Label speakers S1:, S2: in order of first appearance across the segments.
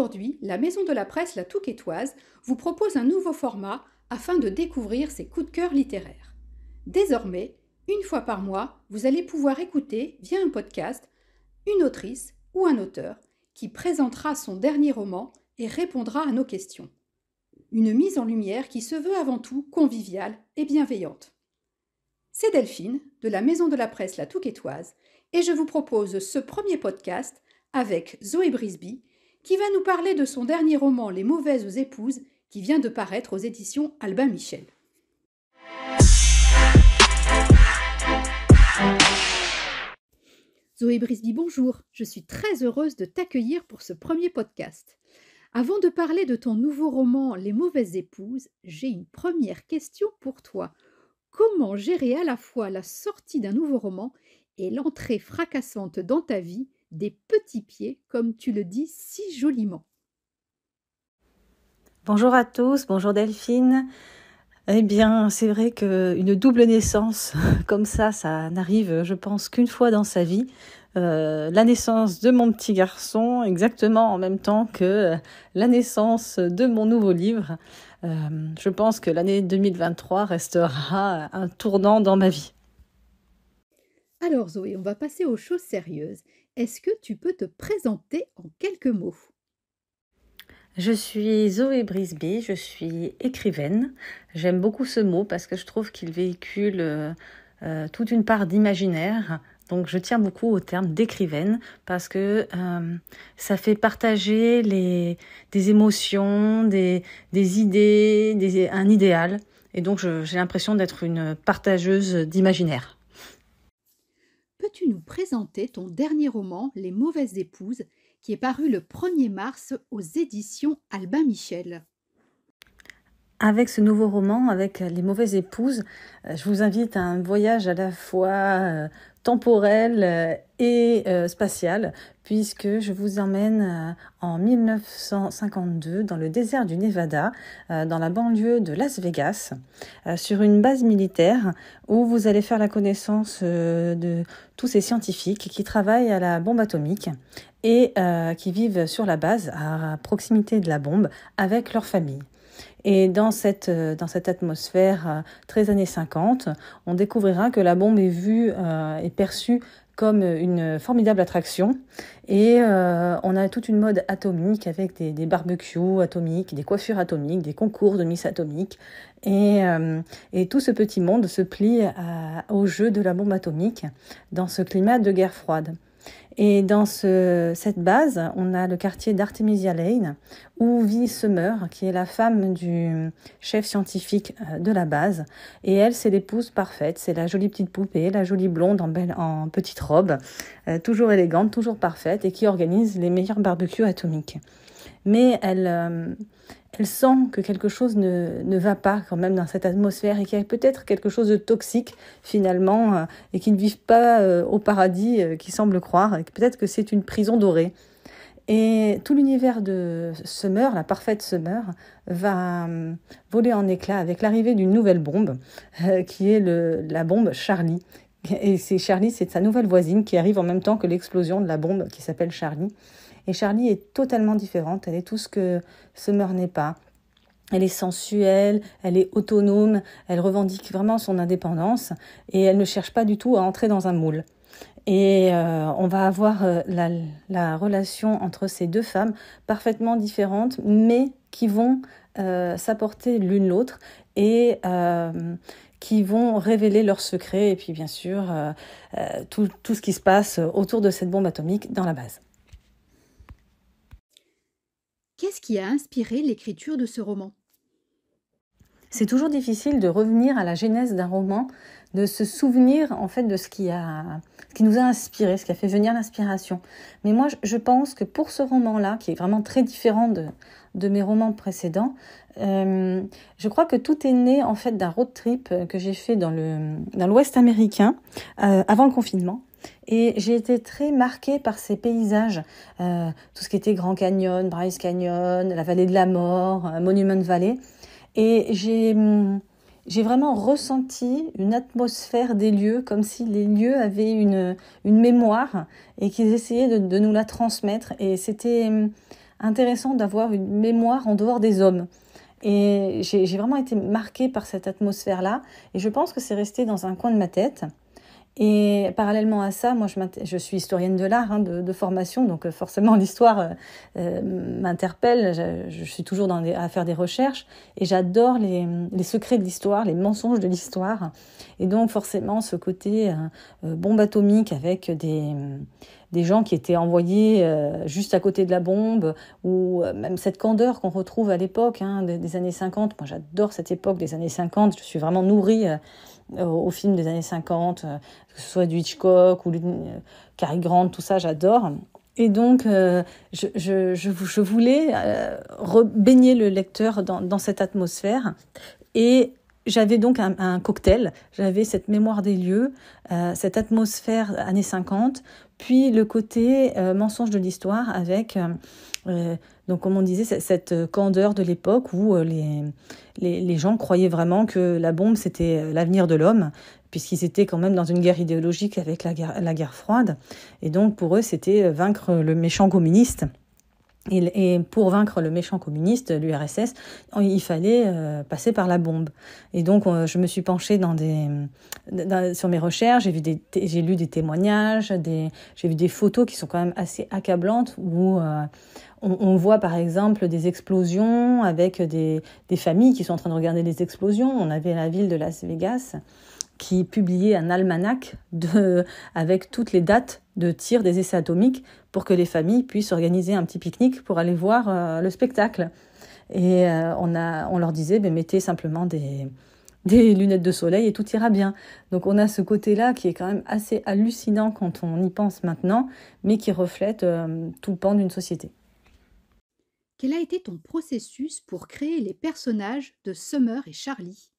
S1: Aujourd'hui, la Maison de la Presse La Touquetoise vous propose un nouveau format afin de découvrir ses coups de cœur littéraires. Désormais, une fois par mois, vous allez pouvoir écouter, via un podcast, une autrice ou un auteur qui présentera son dernier roman et répondra à nos questions. Une mise en lumière qui se veut avant tout conviviale et bienveillante. C'est Delphine, de la Maison de la Presse La Touquetoise, et je vous propose ce premier podcast avec Zoé Brisby, qui va nous parler de son dernier roman Les Mauvaises Épouses, qui vient de paraître aux éditions Albin Michel. Zoé Brisby, bonjour. Je suis très heureuse de t'accueillir pour ce premier podcast. Avant de parler de ton nouveau roman Les Mauvaises Épouses, j'ai une première question pour toi. Comment gérer à la fois la sortie d'un nouveau roman et l'entrée fracassante dans ta vie des petits pieds, comme tu le dis si joliment?
S2: Bonjour à tous, bonjour Delphine. Eh bien, c'est vrai qu'une double naissance comme ça n'arrive, je pense, qu'une fois dans sa vie. La naissance de mon petit garçon, exactement en même temps que la naissance de mon nouveau livre. Je pense que l'année 2023 restera un tournant dans ma vie.
S1: Alors Zoé, on va passer aux choses sérieuses. Est-ce que tu peux te présenter en quelques mots?
S2: Je suis Zoé Brisby, je suis écrivaine. J'aime beaucoup ce mot parce que je trouve qu'il véhicule toute une part d'imaginaire. Donc je tiens beaucoup au terme d'écrivaine parce que ça fait partager des émotions, des idées, un idéal. Et donc j'ai l'impression d'être une partageuse d'imaginaire.
S1: Peux-tu nous présenter ton dernier roman, Les Mauvaises Épouses, qui est paru le 1er mars aux éditions Albin Michel?
S2: Avec ce nouveau roman, avec Les Mauvaises Épouses, je vous invite à un voyage à la fois temporel et spatial, puisque je vous emmène en 1952 dans le désert du Nevada, dans la banlieue de Las Vegas, sur une base militaire où vous allez faire la connaissance de tous ces scientifiques qui travaillent à la bombe atomique et qui vivent sur la base, à proximité de la bombe, avec leur famille. Et dans cette atmosphère très années 50, on découvrira que la bombe est vue et perçue comme une formidable attraction. Et on a toute une mode atomique avec des barbecues atomiques, des coiffures atomiques, des concours de Miss Atomique. Et tout ce petit monde se plie au jeu de la bombe atomique dans ce climat de guerre froide. Et dans cette base, on a le quartier d'Artemisia Lane, où vit Summer, qui est la femme du chef scientifique de la base. Et elle, c'est l'épouse parfaite, c'est la jolie petite poupée, la jolie blonde en petite robe, toujours élégante, toujours parfaite, et qui organise les meilleurs barbecues atomiques. Mais elle sent que quelque chose ne va pas quand même dans cette atmosphère et qu'il y a peut-être quelque chose de toxique finalement et qu'ils ne vivent pas au paradis qu'ils semblent croire et peut-être que c'est une prison dorée. Et tout l'univers de Summer, la parfaite Summer, va voler en éclats avec l'arrivée d'une nouvelle bombe qui est la bombe Charlie. Et Charlie, c'est sa nouvelle voisine qui arrive en même temps que l'explosion de la bombe qui s'appelle Charlie. Et Charlie est totalement différente, elle est tout ce que Summer n'est pas. Elle est sensuelle, elle est autonome, elle revendique vraiment son indépendance et elle ne cherche pas du tout à entrer dans un moule. Et on va avoir la relation entre ces deux femmes parfaitement différentes, mais qui vont s'apporter l'une l'autre et qui vont révéler leurs secrets et puis bien sûr tout ce qui se passe autour de cette bombe atomique dans la base.
S1: Qu'est-ce qui a inspiré l'écriture de ce roman?
S2: C'est toujours difficile de revenir à la genèse d'un roman, de se souvenir en fait de ce qui nous a inspiré, ce qui a fait venir l'inspiration. Mais moi, je pense que pour ce roman-là, qui est vraiment très différent de mes romans précédents, je crois que tout est né en fait d'un road trip que j'ai fait dans l'Ouest américain avant le confinement. Et j'ai été très marquée par ces paysages, tout ce qui était Grand Canyon, Bryce Canyon, la vallée de la mort, Monument Valley. Et j'ai vraiment ressenti une atmosphère des lieux, comme si les lieux avaient une mémoire et qu'ils essayaient de nous la transmettre. Et c'était intéressant d'avoir une mémoire en dehors des hommes. Et j'ai vraiment été marquée par cette atmosphère-là. Et je pense que c'est resté dans un coin de ma tête. Et parallèlement à ça, moi je suis historienne de l'art de formation, donc forcément l'histoire m'interpelle. Je suis toujours à faire des recherches et j'adore les secrets de l'histoire, les mensonges de l'histoire. Et donc forcément ce côté bombe atomique avec des gens qui étaient envoyés juste à côté de la bombe, ou même cette candeur qu'on retrouve à l'époque des années 50. Moi j'adore cette époque des années 50, je suis vraiment nourrie aux films des années 50, que ce soit du Hitchcock ou Cary Grant, tout ça, j'adore. Et donc, je voulais baigner le lecteur dans cette atmosphère. Et j'avais donc un cocktail, j'avais cette mémoire des lieux, cette atmosphère années 50, puis le côté mensonge de l'histoire avec, donc comme on disait, cette candeur de l'époque où les gens croyaient vraiment que la bombe c'était l'avenir de l'homme, puisqu'ils étaient quand même dans une guerre idéologique avec la guerre froide. Et donc pour eux c'était vaincre le méchant communiste. Et pour vaincre le méchant communiste, l'URSS, il fallait passer par la bombe. Et donc, je me suis penchée sur mes recherches, j'ai lu des témoignages, j'ai vu des photos qui sont quand même assez accablantes, où on voit par exemple des explosions avec des familles qui sont en train de regarder les explosions. On avait la ville de Las Vegas qui publiait un almanach avec toutes les dates de tir des essais atomiques pour que les familles puissent organiser un petit pique-nique pour aller voir le spectacle. Et on leur disait, mettez simplement des lunettes de soleil et tout ira bien. Donc on a ce côté-là qui est quand même assez hallucinant quand on y pense maintenant, mais qui reflète tout le pan d'une société.
S1: Quel a été ton processus pour créer les personnages de Summer et Charlie ?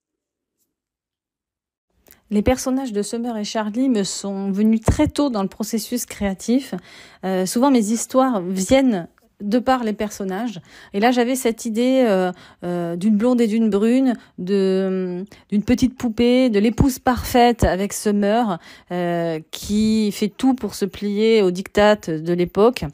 S2: Les personnages de Summer et Charlie me sont venus très tôt dans le processus créatif. Souvent, mes histoires viennent de par les personnages. Et là, j'avais cette idée d'une blonde et d'une brune, d'une petite poupée, de l'épouse parfaite avec Summer, qui fait tout pour se plier aux diktats de l'époque.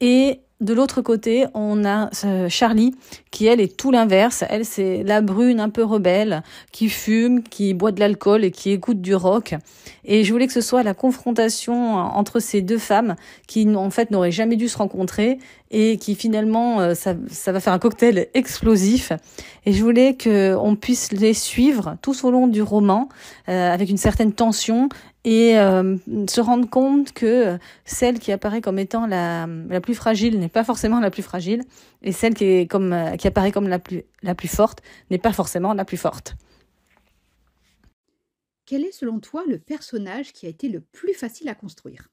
S2: Et de l'autre côté, on a Charlie, qui elle est tout l'inverse. Elle, c'est la brune un peu rebelle, qui fume, qui boit de l'alcool et qui écoute du rock. Et je voulais que ce soit la confrontation entre ces deux femmes qui, en fait, n'auraient jamais dû se rencontrer et qui, finalement, ça va faire un cocktail explosif. Et je voulais qu'on puisse les suivre tout au long du roman, avec une certaine tension, et se rendre compte que celle qui apparaît comme étant la plus fragile n'est pas forcément la plus fragile, et celle qui apparaît comme la plus forte n'est pas forcément la plus forte.
S1: Quel est selon toi le personnage qui a été le plus facile à construire ?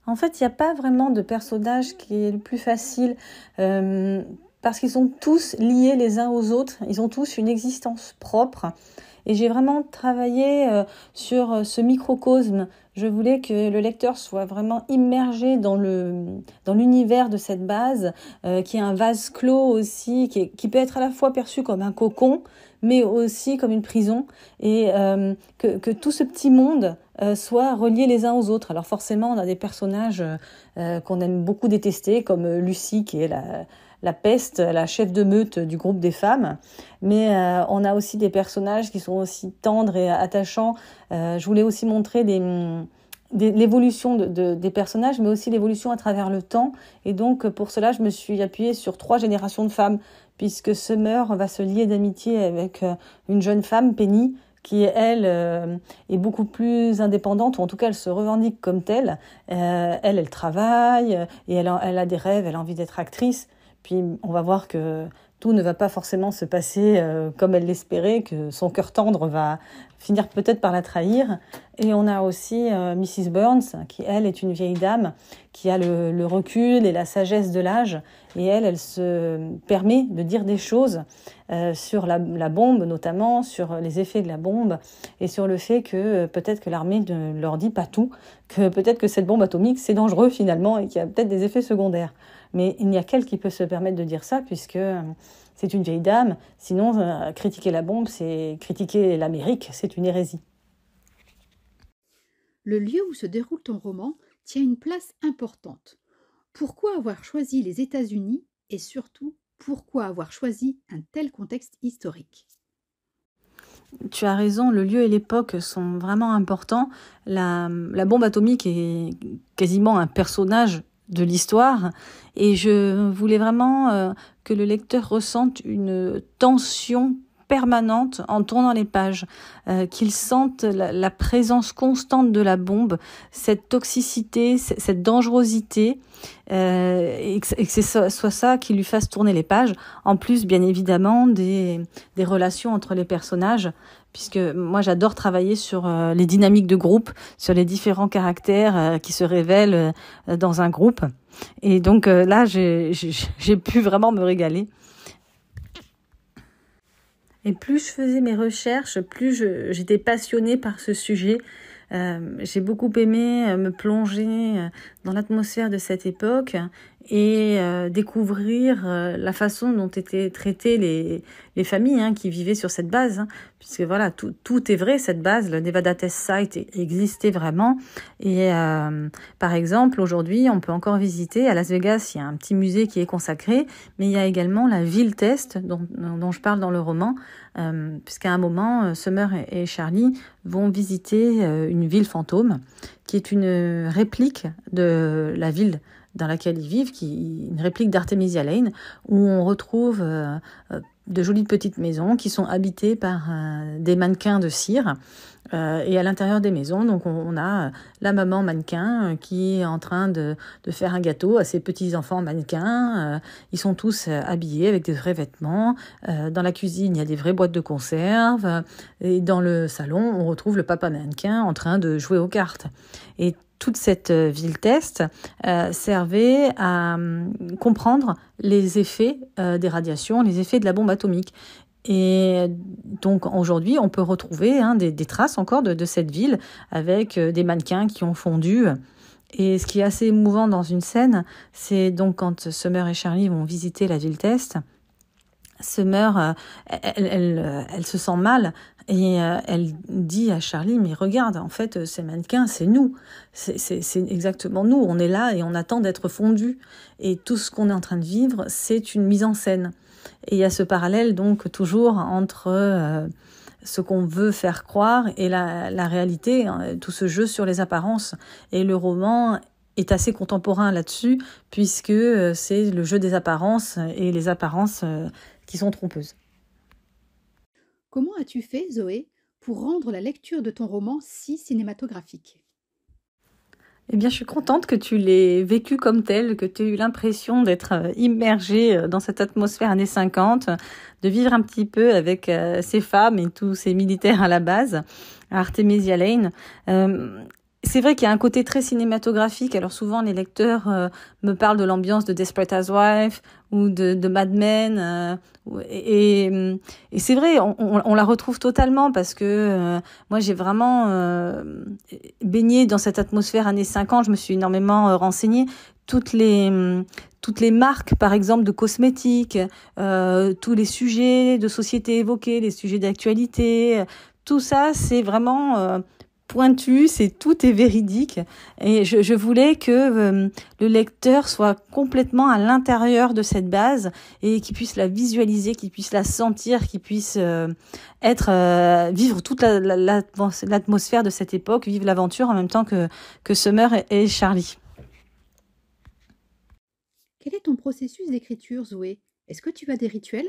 S2: En fait, il n'y a pas vraiment de personnage qui est le plus facile, parce qu'ils sont tous liés les uns aux autres, ils ont tous une existence propre. Et j'ai vraiment travaillé sur ce microcosme. Je voulais que le lecteur soit vraiment immergé dans l'univers de cette base, qui est un vase clos aussi, qui peut être à la fois perçu comme un cocon, mais aussi comme une prison, et que tout ce petit monde soit relié les uns aux autres. Alors forcément, on a des personnages qu'on aime beaucoup détester, comme Lucie, qui est la peste, la chef de meute du groupe des femmes. Mais on a aussi des personnages qui sont aussi tendres et attachants. Je voulais aussi montrer l'évolution des personnages, mais aussi l'évolution à travers le temps. Et donc, pour cela, je me suis appuyée sur 3 générations de femmes, puisque Summer va se lier d'amitié avec une jeune femme, Penny, qui, elle, est beaucoup plus indépendante, ou en tout cas, elle se revendique comme telle. Elle travaille, et elle a des rêves, elle a envie d'être actrice. Puis on va voir que tout ne va pas forcément se passer comme elle l'espérait, que son cœur tendre va finir peut-être par la trahir. Et on a aussi Mrs. Burns, qui elle est une vieille dame, qui a le recul et la sagesse de l'âge. Et elle se permet de dire des choses sur la bombe notamment, sur les effets de la bombe, et sur le fait que peut-être que l'armée ne leur dit pas tout, que peut-être que cette bombe atomique c'est dangereux finalement et qu'il y a peut-être des effets secondaires. Mais il n'y a qu'elle qui peut se permettre de dire ça, puisque c'est une vieille dame. Sinon, critiquer la bombe, c'est critiquer l'Amérique, c'est une hérésie.
S1: Le lieu où se déroule ton roman tient une place importante. Pourquoi avoir choisi les États-Unis et surtout, pourquoi avoir choisi un tel contexte historique?
S2: Tu as raison, le lieu et l'époque sont vraiment importants. La bombe atomique est quasiment un personnage de l'histoire et je voulais vraiment que le lecteur ressente une tension permanente en tournant les pages, qu'il sente la présence constante de la bombe, cette toxicité, cette dangerosité, et que soit ça qui lui fasse tourner les pages. En plus, bien évidemment, des relations entre les personnages, puisque moi j'adore travailler sur les dynamiques de groupe, sur les différents caractères qui se révèlent dans un groupe. Et donc là, j'ai pu vraiment me régaler. Et plus je faisais mes recherches, plus j'étais passionnée par ce sujet. J'ai beaucoup aimé me plonger dans l'atmosphère de cette époque et découvrir la façon dont étaient traitées les familles qui vivaient sur cette base. Puisque voilà, tout est vrai, cette base, le Nevada Test Site existait vraiment. Et par exemple, aujourd'hui, on peut encore visiter, à Las Vegas, il y a un petit musée qui est consacré, mais il y a également la ville test dont je parle dans le roman, puisqu'à un moment, Summer et Charlie vont visiter une ville fantôme, qui est une réplique de la ville dans laquelle ils vivent, une réplique d'Artemisia Lane, où on retrouve de jolies petites maisons qui sont habitées par des mannequins de cire. Et à l'intérieur des maisons, donc on a la maman mannequin qui est en train de faire un gâteau à ses petits-enfants mannequins. Ils sont tous habillés avec des vrais vêtements. Dans la cuisine, il y a des vraies boîtes de conserve. Et dans le salon, on retrouve le papa mannequin en train de jouer aux cartes. Et toute cette ville test servait à comprendre les effets des radiations, les effets de la bombe atomique. Et donc aujourd'hui, on peut retrouver des traces encore de cette ville avec des mannequins qui ont fondu. Et ce qui est assez émouvant dans une scène, c'est donc quand Summer et Charlie vont visiter la ville test, Summer, elle se sent mal et elle dit à Charlie, mais regarde, en fait, ces mannequins, c'est nous. C'est exactement nous. On est là et on attend d'être fondus. Et tout ce qu'on est en train de vivre, c'est une mise en scène. Et il y a ce parallèle, donc, toujours entre ce qu'on veut faire croire et la réalité, tout ce jeu sur les apparences. Et le roman est assez contemporain là-dessus, puisque c'est le jeu des apparences et les apparences qui sont trompeuses.
S1: Comment as-tu fait, Zoé, pour rendre la lecture de ton roman si cinématographique?
S2: Eh bien, je suis contente que tu l'aies vécu comme tel, que tu aies eu l'impression d'être immergée dans cette atmosphère années 50, de vivre un petit peu avec ces femmes et tous ces militaires à la base, à Artemisia Lane. C'est vrai qu'il y a un côté très cinématographique. Alors souvent, les lecteurs me parlent de l'ambiance de Desperate Housewives ou de Mad Men. Et c'est vrai, on la retrouve totalement parce que moi, j'ai vraiment baigné dans cette atmosphère années 50. Je me suis énormément renseignée. Toutes les marques, par exemple, de cosmétiques, tous les sujets de société évoqués, les sujets d'actualité, tout ça, c'est vraiment pointu, tout est véridique. Et je voulais que le lecteur soit complètement à l'intérieur de cette base et qu'il puisse la visualiser, qu'il puisse la sentir, qu'il puisse vivre toute l'atmosphère de cette époque, vivre l'aventure en même temps que Summer et Charlie.
S1: Quel est ton processus d'écriture, Zoé? Est-ce que tu as des rituels?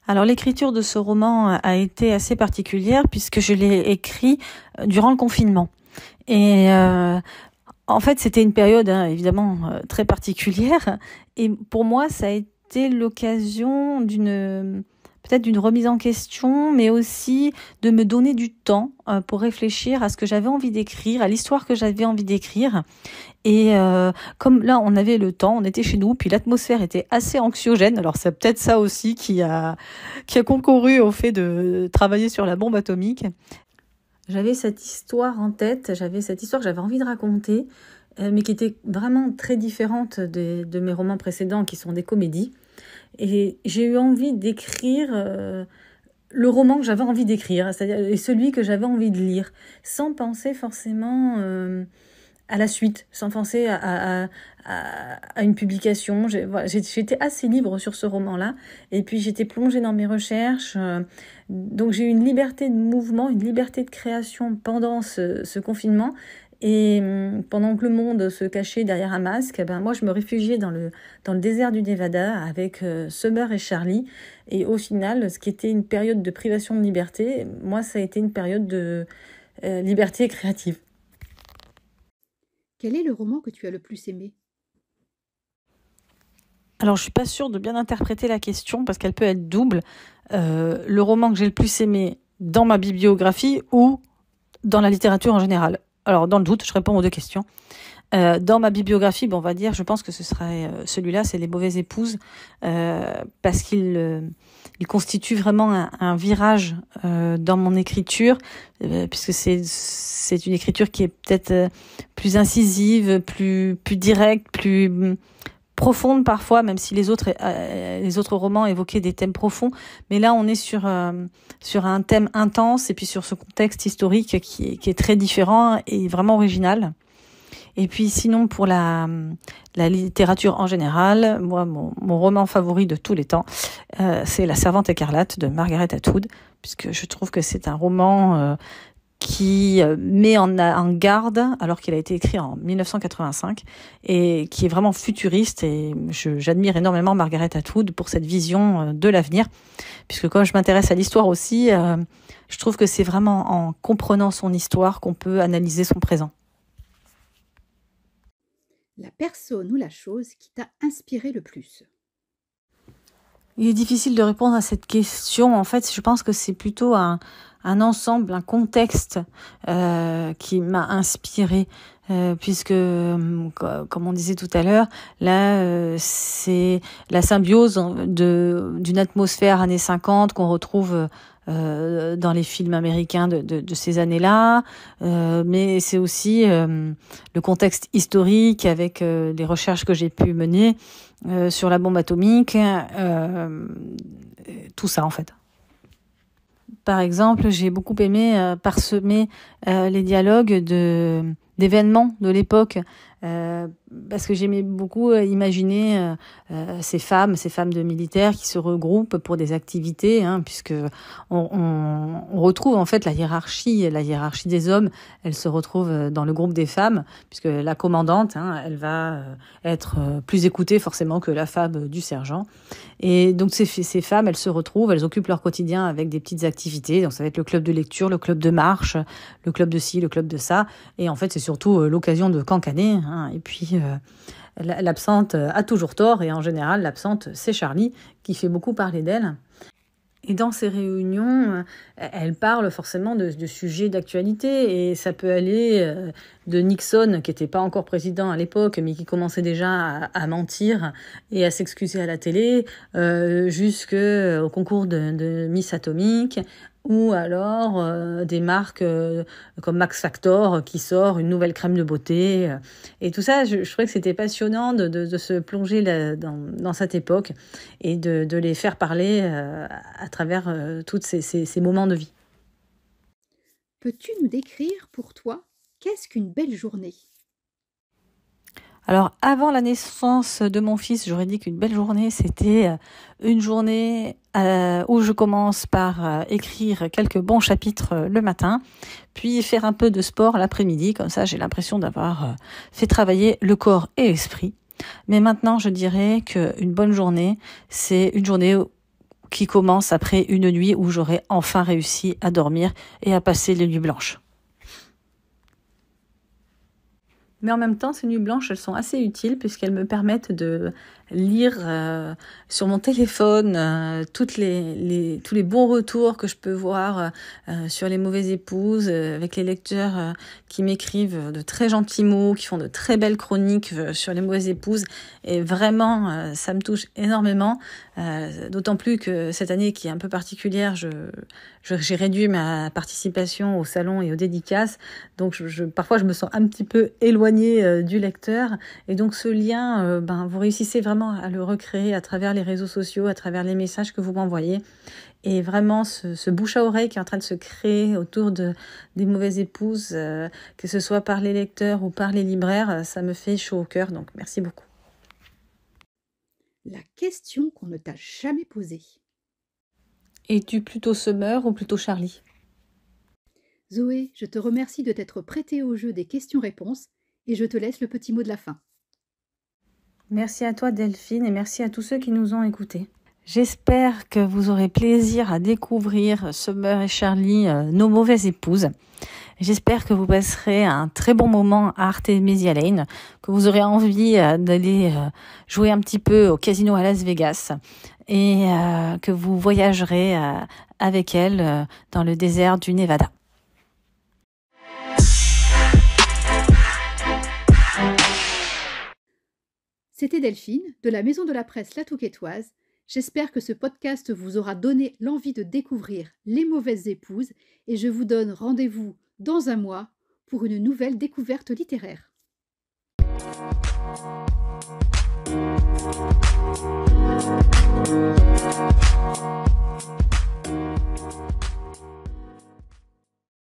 S2: Alors l'écriture de ce roman a été assez particulière puisque je l'ai écrit durant le confinement. Et en fait, c'était une période évidemment très particulière. Et pour moi, ça a été l'occasion peut-être d'une remise en question, mais aussi de me donner du temps pour réfléchir à ce que j'avais envie d'écrire, à l'histoire que j'avais envie d'écrire. Et comme là, on avait le temps, on était chez nous, puis l'atmosphère était assez anxiogène. Alors c'est peut-être ça aussi qui a concouru au fait de travailler sur la bombe atomique. J'avais cette histoire en tête, j'avais cette histoire que j'avais envie de raconter, mais qui était vraiment très différente de mes romans précédents, qui sont des comédies. Et j'ai eu envie d'écrire le roman que j'avais envie d'écrire, c'est-à-dire celui que j'avais envie de lire, sans penser forcément à la suite, sans penser à une publication. J'étais assez libre sur ce roman-là. Et puis j'étais plongée dans mes recherches. Donc j'ai eu une liberté de mouvement, une liberté de création pendant ce confinement. Et pendant que le monde se cachait derrière un masque, moi je me réfugiais dans le désert du Nevada avec Summer et Charlie. Et au final, ce qui était une période de privation de liberté, moi ça a été une période de liberté créative.
S1: Quel est le roman que tu as le plus aimé?
S2: Alors, je suis pas sûre de bien interpréter la question parce qu'elle peut être double. Le roman que j'ai le plus aimé dans ma bibliographie ou dans la littérature en général. Alors, dans le doute, je réponds aux deux questions. Dans ma bibliographie, on va dire, je pense que ce serait celui-là, c'est Les Mauvaises Épouses, parce qu'il constitue vraiment un virage dans mon écriture, puisque c'est une écriture qui est peut-être plus incisive, plus directe, plus profonde parfois, même si les autres romans évoquaient des thèmes profonds. Mais là, on est sur un thème intense et puis sur ce contexte historique qui est très différent et vraiment original. Et puis sinon, pour la littérature en général, moi, mon roman favori de tous les temps, c'est La Servante écarlate de Margaret Atwood, puisque je trouve que c'est un roman qui met en garde, alors qu'il a été écrit en 1985, et qui est vraiment futuriste. Et j'admire énormément Margaret Atwood pour cette vision de l'avenir, puisque quand je m'intéresse à l'histoire aussi, je trouve que c'est vraiment en comprenant son histoire qu'on peut analyser son présent.
S1: La personne ou la chose qui t'a inspiré le plus?
S2: Il est difficile de répondre à cette question. En fait, je pense que c'est plutôt un ensemble, un contexte qui m'a inspiré, puisque, comme on disait tout à l'heure, là, c'est la symbiose d'une atmosphère années 50 qu'on retrouve dans les films américains de ces années-là, mais c'est aussi le contexte historique avec les recherches que j'ai pu mener sur la bombe atomique, tout ça en fait. Par exemple, j'ai beaucoup aimé parsemer les dialogues d'événements de l'époque, parce que j'aimais beaucoup imaginer ces femmes de militaires qui se regroupent pour des activités, puisque on retrouve en fait la hiérarchie des hommes, elle se retrouve dans le groupe des femmes, puisque la commandante, elle va être plus écoutée forcément que la femme du sergent. Et donc ces femmes, elles se retrouvent, elles occupent leur quotidien avec des petites activités. Donc ça va être le club de lecture, le club de marche, le club de ci, le club de ça. Et en fait, c'est surtout l'occasion de cancaner. Et puis l'absente a toujours tort. Et en général, l'absente, c'est Charlie qui fait beaucoup parler d'elle. Et dans ces réunions, elle parle forcément de sujets d'actualité, et ça peut aller de Nixon, qui n'était pas encore président à l'époque, mais qui commençait déjà à mentir et à s'excuser à la télé, jusqu'au concours de Miss Atomique, ou alors des marques comme Max Factor qui sort une nouvelle crème de beauté. Et tout ça, je trouvais que c'était passionnant de se plonger dans cette époque et de les faire parler à travers tous ces moments de vie.
S1: Peux-tu nous décrire pour toi qu'est-ce qu'une belle journée?
S2: Alors, avant la naissance de mon fils, j'aurais dit qu'une belle journée, c'était une journée où je commence par écrire quelques bons chapitres le matin, puis faire un peu de sport l'après-midi. Comme ça, j'ai l'impression d'avoir fait travailler le corps et l'esprit. Mais maintenant, je dirais qu'une bonne journée, c'est une journée qui commence après une nuit où j'aurai enfin réussi à dormir et à passer les nuits blanches. Mais en même temps, ces nuits blanches, elles sont assez utiles puisqu'elles me permettent de lire sur mon téléphone tous les bons retours que je peux voir sur Les Mauvaises Épouses, avec les lecteurs qui m'écrivent de très gentils mots, qui font de très belles chroniques sur Les Mauvaises Épouses. Et vraiment, ça me touche énormément, d'autant plus que cette année qui est un peu particulière, j'ai réduit ma participation au salon et aux dédicaces. Donc parfois, je me sens un petit peu éloignée du lecteur. Et donc ce lien, vous réussissez vraiment vraiment à le recréer à travers les réseaux sociaux, à travers les messages que vous m'envoyez. Et vraiment, ce bouche à oreille qui est en train de se créer autour des mauvaises épouses, que ce soit par les lecteurs ou par les libraires, ça me fait chaud au cœur. Donc, merci beaucoup.
S1: La question qu'on ne t'a jamais posée.
S2: Es-tu plutôt Summer ou plutôt Charlie ?
S1: Zoé, je te remercie de t'être prêtée au jeu des questions-réponses et je te laisse le petit mot de la fin.
S2: Merci à toi Delphine et merci à tous ceux qui nous ont écoutés. J'espère que vous aurez plaisir à découvrir Summer et Charlie, nos mauvaises épouses. J'espère que vous passerez un très bon moment à Artemisia Lane, que vous aurez envie d'aller jouer un petit peu au casino à Las Vegas et que vous voyagerez avec elle dans le désert du Nevada.
S1: C'était Delphine, de la Maison de la Presse La Touquetoise. J'espère que ce podcast vous aura donné l'envie de découvrir Les Mauvaises Épouses et je vous donne rendez-vous dans un mois pour une nouvelle découverte littéraire.